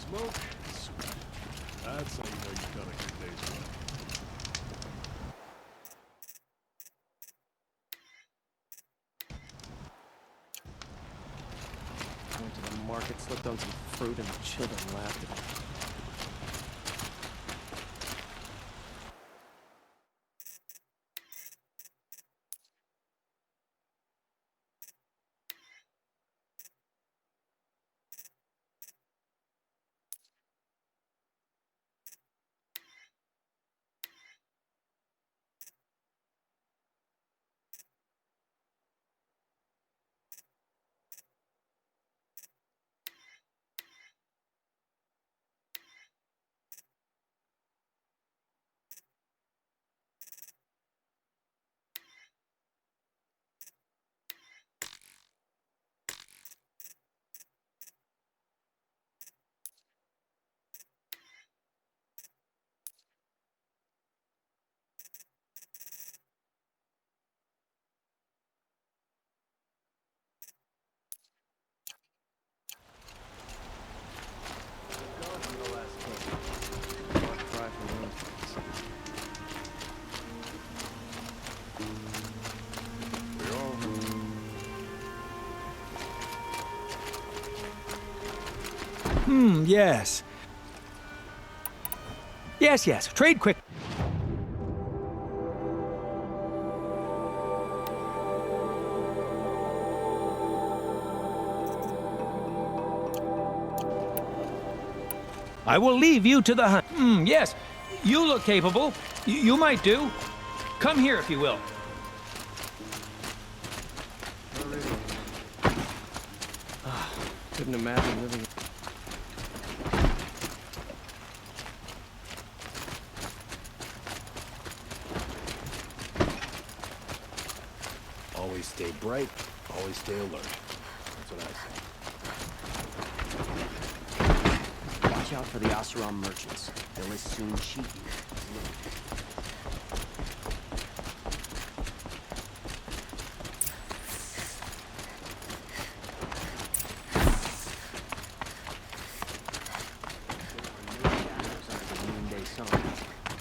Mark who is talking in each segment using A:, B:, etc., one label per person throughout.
A: Smoke, sweat. That's how you know you've done a good day's work.
B: Went to the market, slipped on some fruit, and the children laughed at me.
C: Yes. Yes. Trade quick. I will leave you to the hunt. Yes. You look capable. You might do. Come here if you will.
B: Couldn't imagine living.
A: Always stay bright, always stay alert. That's what I say.
D: Watch out for the Oseram merchants. They'll as soon cheat you.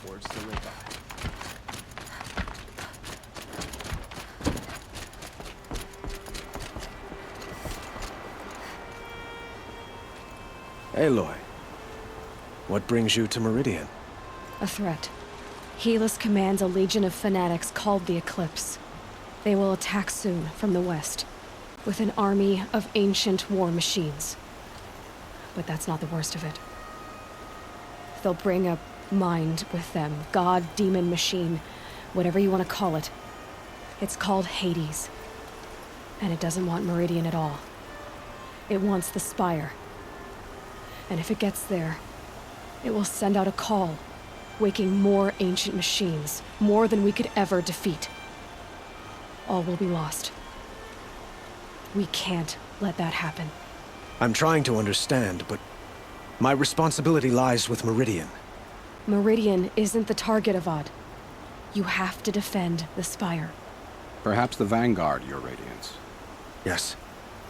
D: Words to live by.
C: Aloy, what brings you to Meridian?
E: A threat. Helis commands a legion of fanatics called the Eclipse. They will attack soon from the west, with an army of ancient war machines. But that's not the worst of it. They'll bring a mind with them, god, demon, machine, whatever you want to call it. It's called Hades. And it doesn't want Meridian at all. It wants the Spire. And if it gets there, it will send out a call, waking more ancient machines, more than we could ever defeat. All will be lost. We can't let that happen.
C: I'm trying to understand, but my responsibility lies with Meridian.
E: Meridian isn't the target, Avad. You have to defend the Spire.
F: Perhaps the Vanguard, Your Radiance.
C: Yes.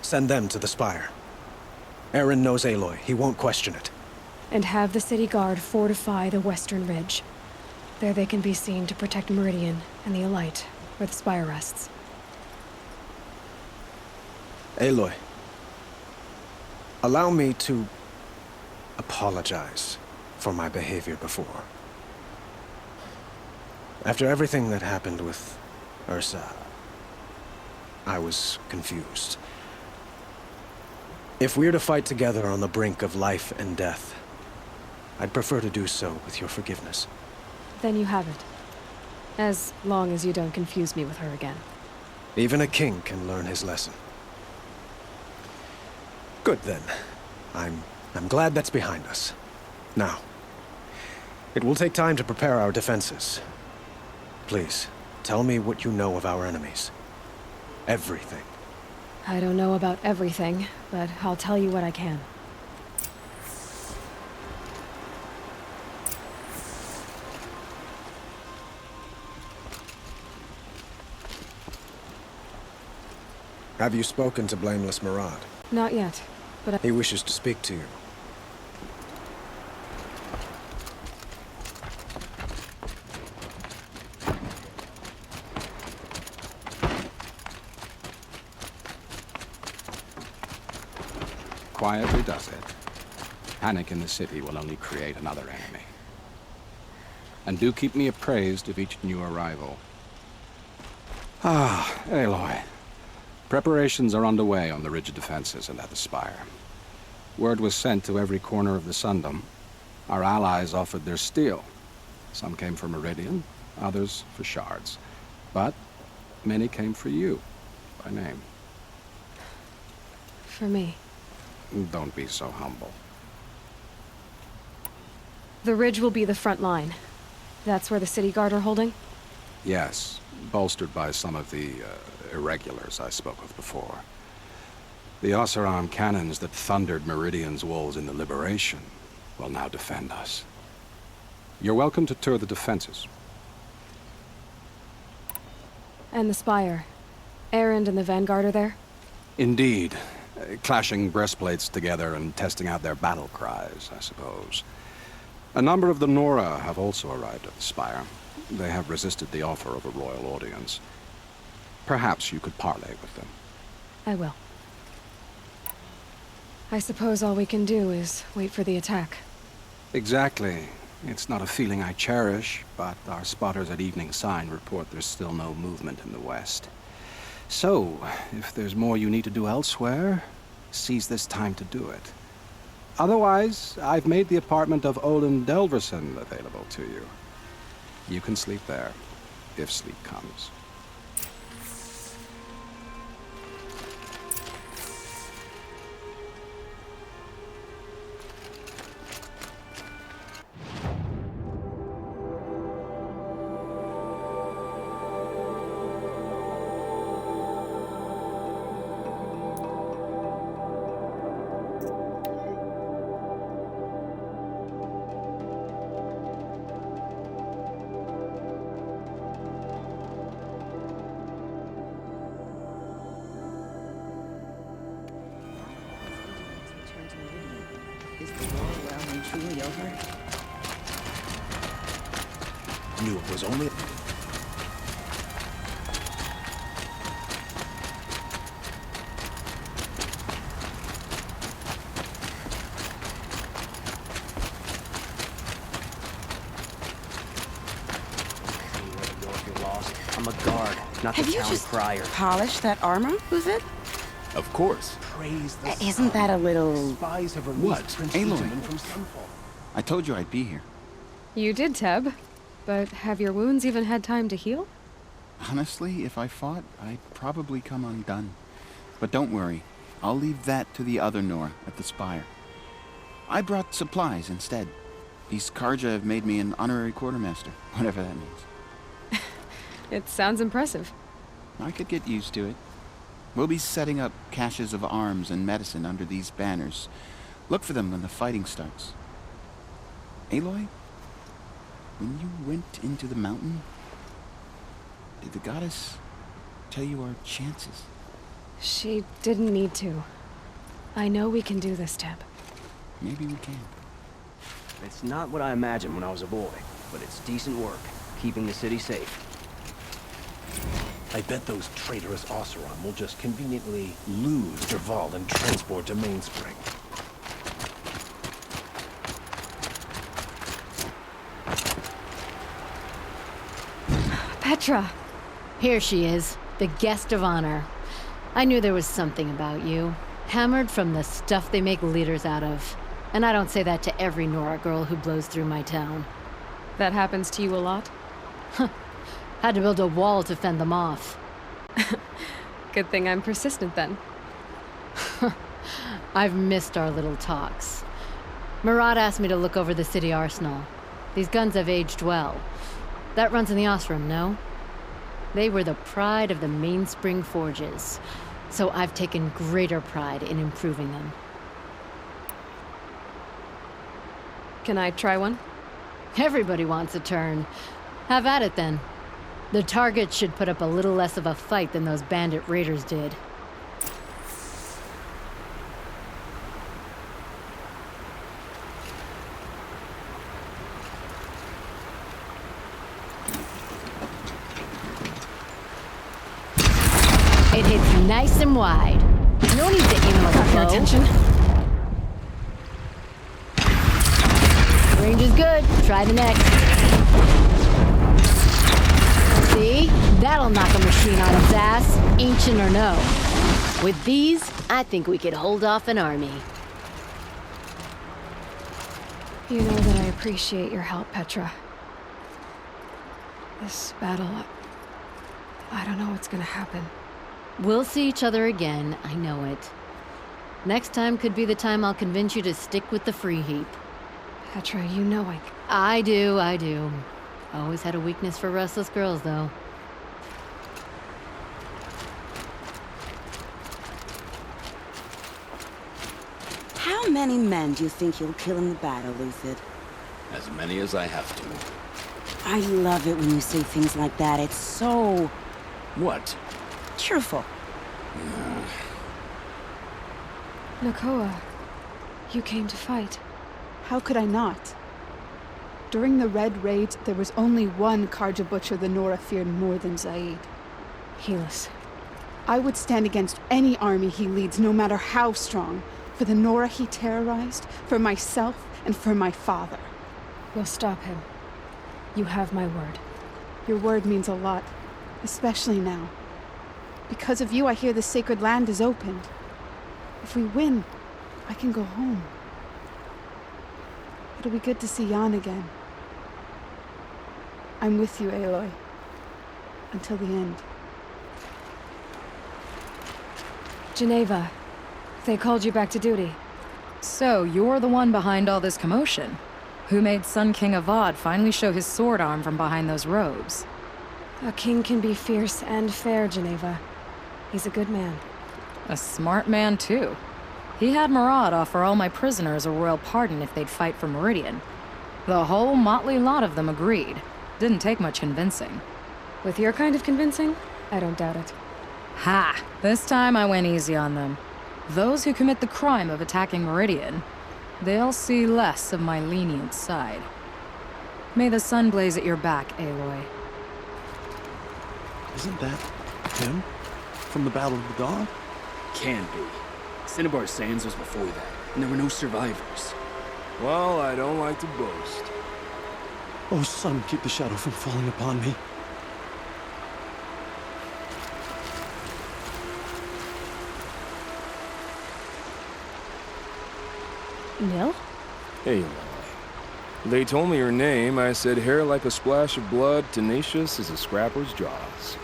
C: Send them to the Spire. Aaron knows Aloy. He won't question it.
E: And have the city guard fortify the western ridge. There they can be seen to protect Meridian and the Elite, where the Spire rests.
C: Aloy, allow me to apologize for my behavior before. After everything that happened with Ursa, I was confused. If we're to fight together on the brink of life and death, I'd prefer to do so with your forgiveness.
E: Then you have it. As long as you don't confuse me with her again.
C: Even a king can learn his lesson. Good then. I'm glad that's behind us. Now, it will take time to prepare our defenses. Please, tell me what you know of our enemies. Everything.
E: I don't know about everything, but I'll tell you what I can.
C: Have you spoken to Blameless Murad?
E: Not yet, but
C: He wishes to speak to you.
F: quietly does it. Panic in the city will only create another enemy. And do keep me appraised of each new arrival. Ah, Aloy. Preparations are underway on the rigid defenses and at the spire. Word was sent to every corner of the Sundom. Our allies offered their steel. Some came for Meridian, others for shards. But many came for you, by name.
E: For me.
F: Don't be so humble.
E: The ridge will be the front line. That's where the city guard are holding?
F: Yes, bolstered by some of the irregulars I spoke of before. The Oseram cannons that thundered Meridian's walls in the Liberation will now defend us. You're welcome to tour the defenses.
E: And the spire. Erend and the Vanguard are there?
F: Indeed. Clashing breastplates together and testing out their battle cries, I suppose. A number of the Nora have also arrived at the spire. They have resisted the offer of a royal audience. Perhaps you could parley with them.
E: I will. I suppose all we can do is wait for the attack.
F: Exactly. It's not a feeling I cherish, but our spotters at Evening Sign report there's still no movement in the west. So, if there's more you need to do elsewhere, seize this time to do it. Otherwise, I've made the apartment of Olin Delverson available to you. You can sleep there, if sleep comes.
G: Is the war well and truly over?
A: Noob was only...
D: I'm a guard, not
G: Have
D: the
G: you
D: town
G: just
D: crier.
G: polished that armor? Who's it?
A: Of course. Praise the
G: Isn't that a little...
A: Spies have
H: What?
A: released Prince
H: Aloy.
A: Itaman from Sunfall.
H: I told you I'd be here.
E: You did, Teb. But have your wounds even had time to heal?
H: Honestly, if I fought, I'd probably come undone. But don't worry. I'll leave that to the other Nora at the spire. I brought supplies instead. These Karja have made me an honorary quartermaster, whatever that means.
E: It sounds impressive.
H: I could get used to it. We'll be setting up caches of arms and medicine under these banners. Look for them when the fighting starts. Aloy, when you went into the mountain, did the goddess tell you our chances?
E: She didn't need to. I know we can do this, Teb.
H: Maybe we can.
D: It's not what I imagined when I was a boy, but it's decent work, keeping the city safe.
A: I bet those traitorous Oseram will just conveniently lose Derval and transport to Mainspring.
E: Petra!
I: Here she is, the guest of honor. I knew there was something about you. Hammered from the stuff they make leaders out of. And I don't say that to every Nora girl who blows through my town.
E: That happens to you a lot?
I: Had to build a wall to fend them off.
E: Good thing I'm persistent then.
I: I've missed our little talks. Murad asked me to look over the city arsenal. These guns have aged well. That runs in the Osram, no? They were the pride of the Mainspring forges, so I've taken greater pride in improving them.
E: Can I try one?
I: Everybody wants a turn. Have at it then. The target should put up a little less of a fight than those bandit raiders did. It hits nice and wide. No need to aim a
E: Got your
I: bow.
E: attention?
I: Try the next. See? That'll knock a machine on its ass, ancient or no. With these, I think we could hold off an army.
E: You know that I appreciate your help, Petra. This battle, I don't know what's gonna happen.
I: We'll see each other again, I know it. Next time could be the time I'll convince you to stick with the free heap.
E: Petra, you know
I: I do. Always had a weakness for restless girls, though.
G: How many men do you think you'll kill in the battle, Lucid?
J: As many as I have to.
G: I love it when you say things like that. It's so...
J: What?
G: cheerful.
E: Nakoa, you came to fight.
K: How could I not? During the Red Raids, there was only one Karja Butcher the Nora feared more than Zaid.
E: Helis.
K: I would stand against any army he leads, no matter how strong. For the Nora he terrorized, for myself, and for my father.
E: We'll stop him. You have my word.
K: Your word means a lot, especially now. Because of you, I hear the sacred land is opened. If we win, I can go home. It'll be good to see Jan again. I'm with you, Aloy. Until the end.
E: Geneva, they called you back to duty.
L: So, you're the one behind all this commotion? Who made Sun King Avad finally show his sword arm from behind those robes?
E: A king can be fierce and fair, Geneva. He's a good man.
L: A smart man, too. He had Murad offer all my prisoners a royal pardon if they'd fight for Meridian. The whole motley lot of them agreed. Didn't take much convincing.
E: With your kind of convincing, I don't doubt it.
L: Ha! This time I went easy on them. Those who commit the crime of attacking Meridian, they'll see less of my lenient side. May the sun blaze at your back, Aloy.
A: Isn't that him? From the Battle of the Dawn?
J: Can be. Cinnabar Sands was before that, and there were no survivors.
M: Well, I don't like to boast.
A: Oh, sun, keep the shadow from falling upon me.
E: Nil?
M: Aloy. They told me your name. I said hair like a splash of blood, tenacious as a scrapper's jaws.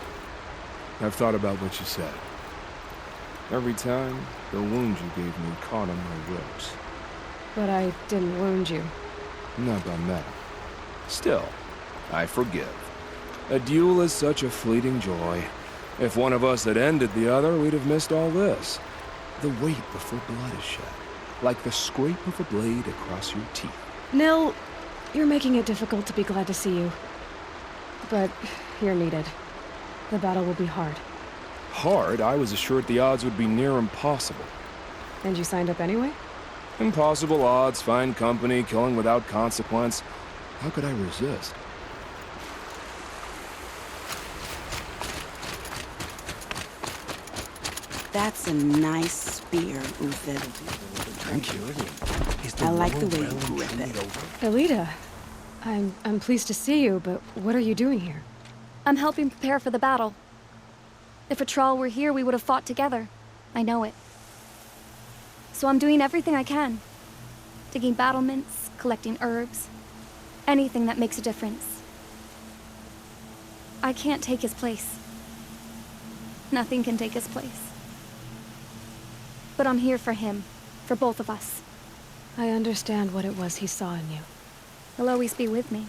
M: I've thought about what you said. Every time, the wound you gave me caught on my ribs.
E: But I didn't wound you.
M: Not by metal. Still, I forgive. A duel is such a fleeting joy. If one of us had ended the other, we'd have missed all this. The wait before blood is shed. Like the scrape of a blade across your teeth.
E: Nil, you're making it difficult to be glad to see you. But you're needed. The battle will be hard.
M: Hard? I was assured the odds would be near impossible.
E: And you signed up anyway?
M: Impossible odds, fine company, killing without consequence. How could I resist?
G: That's a nice spear, Uthid.
A: Thank you.
G: I like the way you grip it.
E: Elita, I'm pleased to see you, but what are you doing here?
N: I'm helping prepare for the battle. If Atral were here, we would have fought together. I know it. So I'm doing everything I can. Digging battlements, collecting herbs. Anything that makes a difference. I can't take his place. Nothing can take his place. But I'm here for him. For both of us.
E: I understand what it was he saw in you.
N: He'll always be with me.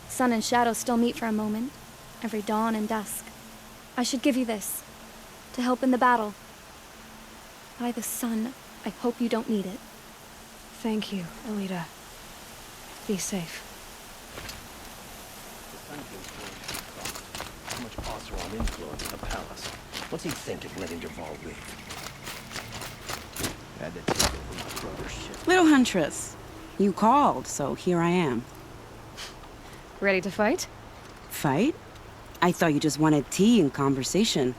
N: Sun and shadow still meet for a moment. Every dawn and dusk. I should give you this. To help in the battle. By the sun, I hope you don't need it.
E: Thank you, Elita. Be safe.
A: The Sun King's going to how much Oseram influence in the palace. What's he think of letting Dervahl live? Had to take over my brother's ship.
G: Little Huntress, you called, so here I am.
E: Ready to fight?
G: Fight? I thought you just wanted tea and conversation.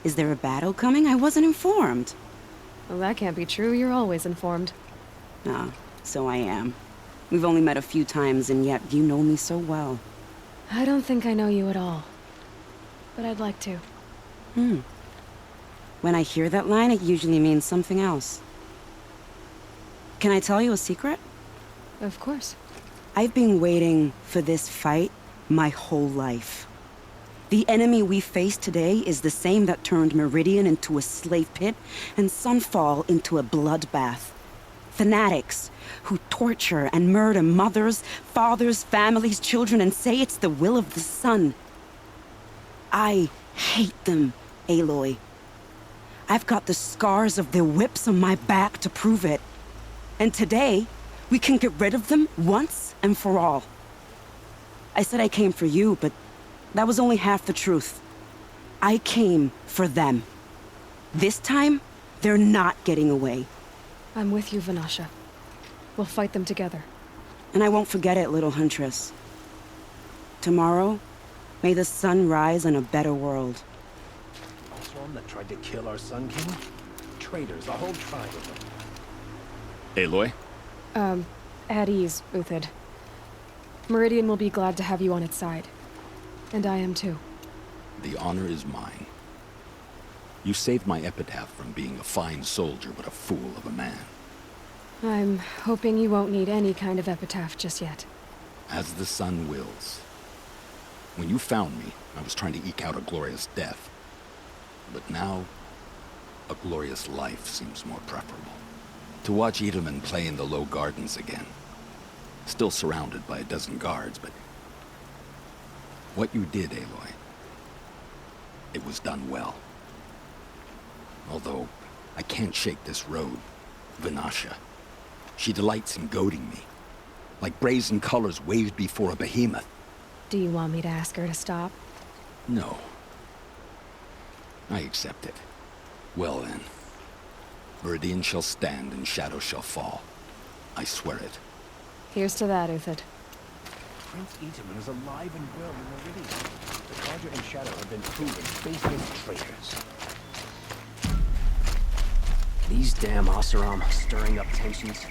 G: Is there a battle coming? I wasn't informed.
E: Well, that can't be true. You're always informed.
G: Ah, so I am. We've only met a few times, and yet you know me so well.
E: I don't think I know you at all. But I'd like to.
G: When I hear that line, it usually means something else. Can I tell you a secret?
E: Of course.
G: I've been waiting for this fight my whole life. The enemy we face today is the same that turned Meridian into a slave pit and Sunfall into a bloodbath. Fanatics who torture and murder mothers, fathers, families, children, and say it's the will of the sun. I hate them, Aloy. I've got the scars of their whips on my back to prove it. And today, we can get rid of them once and for all. I said I came for you, but that was only half the truth. I came for them. This time, they're not getting away.
E: I'm with you, Vanasha. We'll fight them together.
G: And I won't forget it, little huntress. Tomorrow, may the sun rise in a better world.
A: Oseram that tried to kill our Sun King? Traitors, a whole tribe of them.
J: Aloy?
E: At ease, Uthid. Meridian will be glad to have you on its side. And I am too.
J: The honor is mine. You saved my epitaph from being a fine soldier, but a fool of a man.
E: I'm hoping you won't need any kind of epitaph just yet.
J: As the sun wills. When you found me, I was trying to eke out a glorious death. But now, a glorious life seems more preferable. To watch Edelman play in the low gardens again. Still surrounded by a dozen guards, but... what you did, Aloy, it was done well. Although, I can't shake this road, Vanasha. She delights in goading me. Like brazen colors waved before a behemoth.
E: Do you want me to ask her to stop?
J: No. I accept it. Well then. Meridian shall stand and shadow shall fall. I swear it.
E: Here's to that, Uthid.
A: Prince Edelman is alive and well in Meridian. The Carja and Shadow have been proven faithless traitors.
D: These damn Oseram stirring up tensions.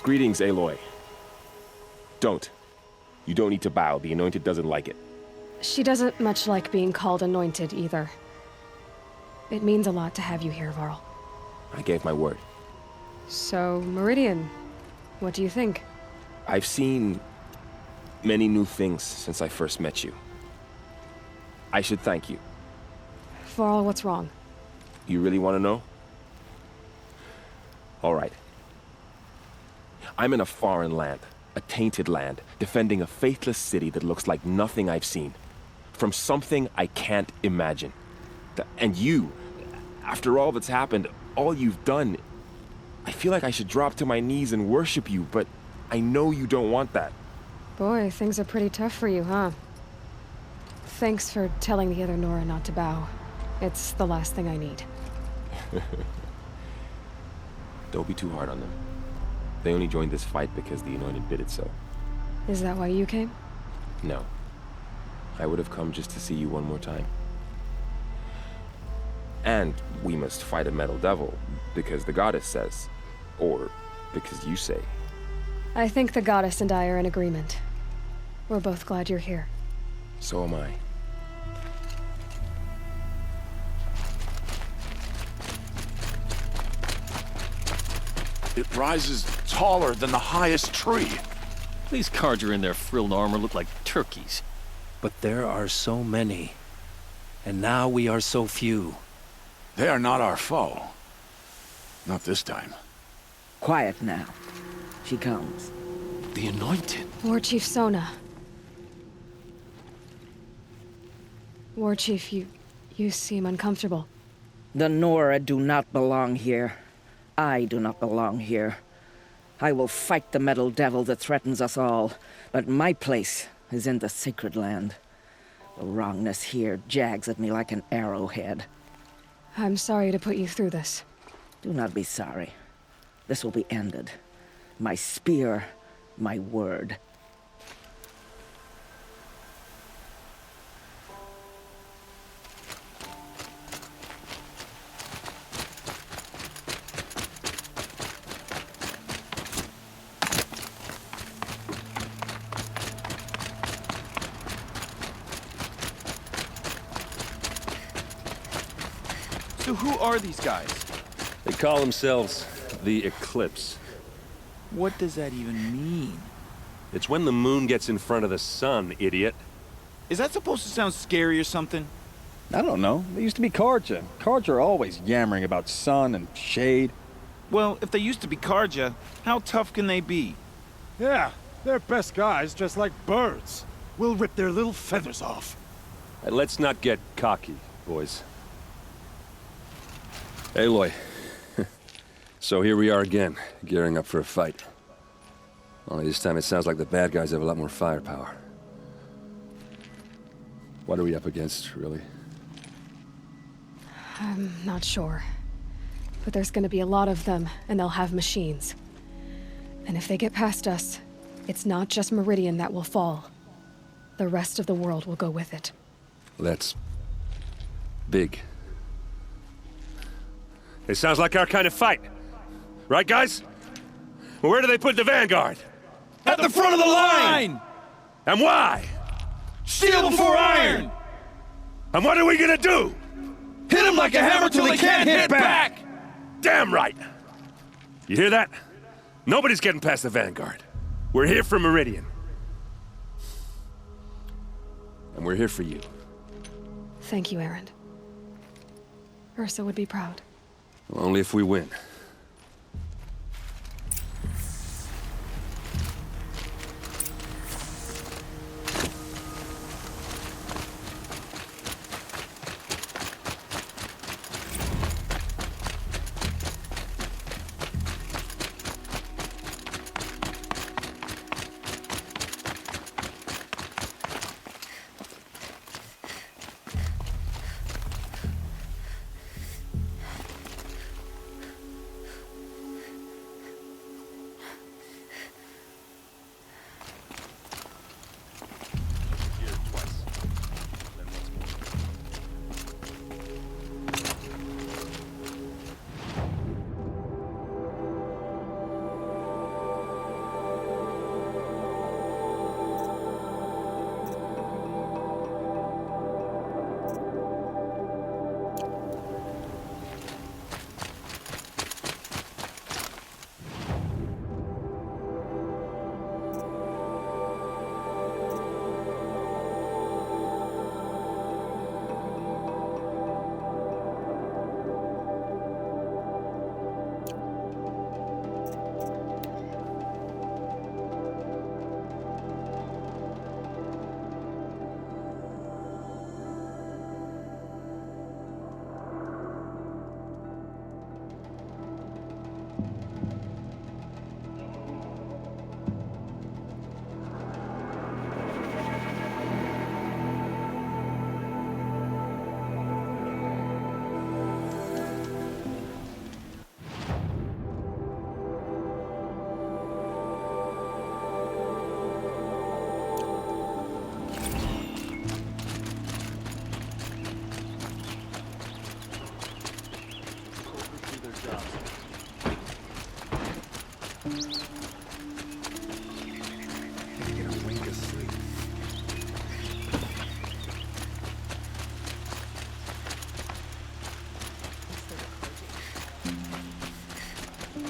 O: Greetings, Aloy. Don't. You don't need to bow. The Anointed doesn't like it.
E: She doesn't much like being called anointed either. It means a lot to have you here, Varl.
O: I gave my word.
E: So, Meridian, what do you think?
O: I've seen many new things since I first met you. I should thank you.
E: For all what's wrong.
O: You really want to know? All right. I'm in a foreign land, a tainted land, defending a faithless city that looks like nothing I've seen. From something I can't imagine. And you, after all that's happened, all you've done, I feel like I should drop to my knees and worship you, but I know you don't want that.
E: Boy, things are pretty tough for you, huh? Thanks for telling the other Nora not to bow. It's the last thing I need.
O: Don't be too hard on them. They only joined this fight because the Anointed bid it so.
E: Is that why you came?
O: No. I would have come just to see you one more time. And we must fight a metal devil, because the goddess says. Or because you say.
E: I think the goddess and I are in agreement. We're both glad you're here.
O: So am I.
P: It rises taller than the highest tree.
Q: These Carja in their frilled armor look like turkeys.
R: But there are so many. And now we are so few.
P: They are not our foe. Not this time.
S: Quiet now. She comes.
P: The Anointed.
E: War Chief Sona. War Chief, you seem uncomfortable.
S: The Nora do not belong here. I do not belong here. I will fight the metal devil that threatens us all, but my place is in the sacred land. The wrongness here jags at me like an arrowhead.
E: I'm sorry to put you through this.
S: Do not be sorry. This will be ended. My spear, my word.
B: So who are these guys?
T: They call themselves the Eclipse.
B: What does that even mean?
T: It's when the moon gets in front of the sun, idiot.
U: Is that supposed to sound scary or something?
V: I don't know. They used to be Carja. Carja are always yammering about sun and shade.
U: Well, if they used to be Carja, how tough can they be?
W: Yeah, they're best guys just like birds. We'll rip their little feathers off.
T: And let's not get cocky, boys. Aloy. So here we are again, gearing up for a fight. Only this time it sounds like the bad guys have a lot more firepower. What are we up against, really?
E: I'm not sure. But there's gonna be a lot of them, and they'll have machines. And if they get past us, it's not just Meridian that will fall. The rest of the world will go with it.
T: That's big. It sounds like our kind of fight. Right, guys? Well, where do they put the Vanguard?
U: At the front of the line!
T: And why?
U: Steel before iron!
T: And what are we gonna do?
U: Hit him like a hammer till he can't hit back!
T: Damn right! You hear that? Nobody's getting past the Vanguard. We're here for Meridian. And we're here for you.
E: Thank you, Erend. Ursa would be proud.
T: Well, only if we win.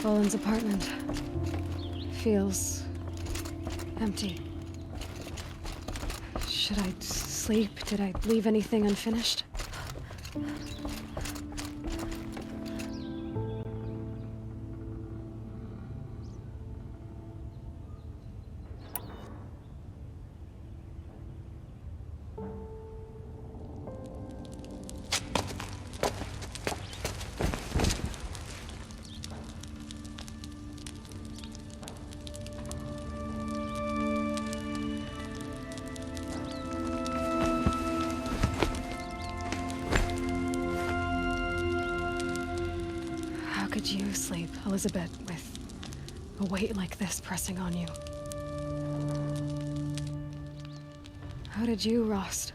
E: Roland's apartment feels empty. Should I sleep? Did I leave anything unfinished? How could you sleep, Elizabeth, with a weight like this pressing on you? How did you, Rost,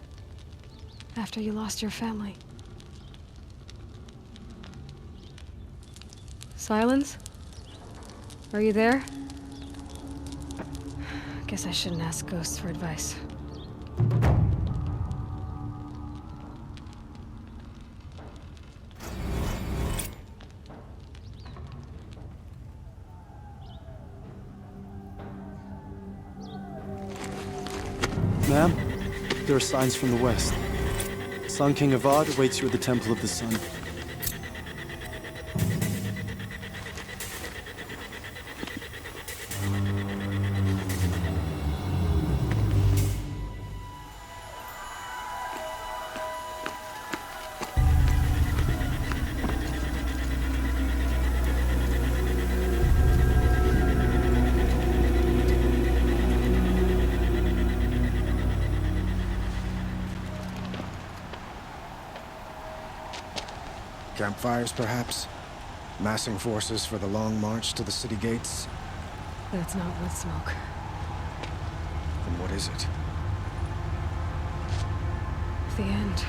E: after you lost your family? Silence? Are you there? Guess I shouldn't ask ghosts for advice.
W: Ma'am, there are signs from the west. Sun King Avad awaits you at the Temple of the Sun.
C: Campfires, perhaps? Massing forces for the long march to the city gates?
E: That's not wood smoke.
C: Then what is it?
E: The end.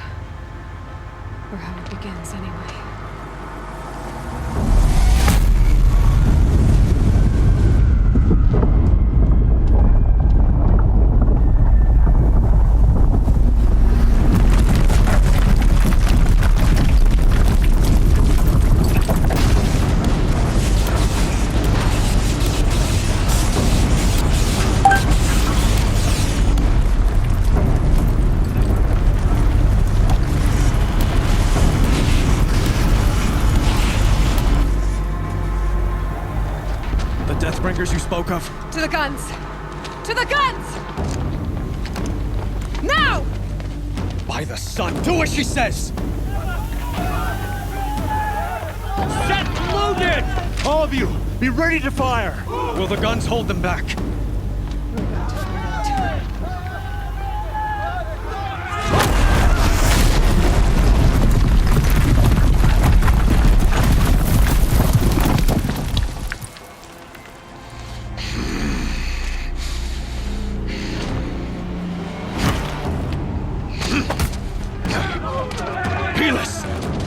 E: Or how it begins, anyway.
W: Deathbringers you spoke of?
E: To the guns! To the guns! Now!
W: By the sun, do as she says! Set loaded! All of you, be ready to fire! Will the guns hold them back?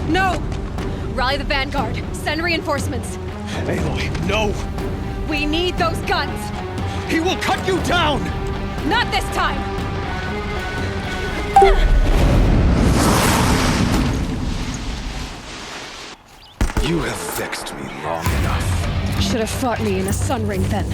E: No! Rally the vanguard. Send reinforcements.
W: Aloy, no!
E: We need those guns!
W: He will cut you down!
E: Not this time!
C: You have vexed me long enough.
E: Should have fought me in a sun ring then.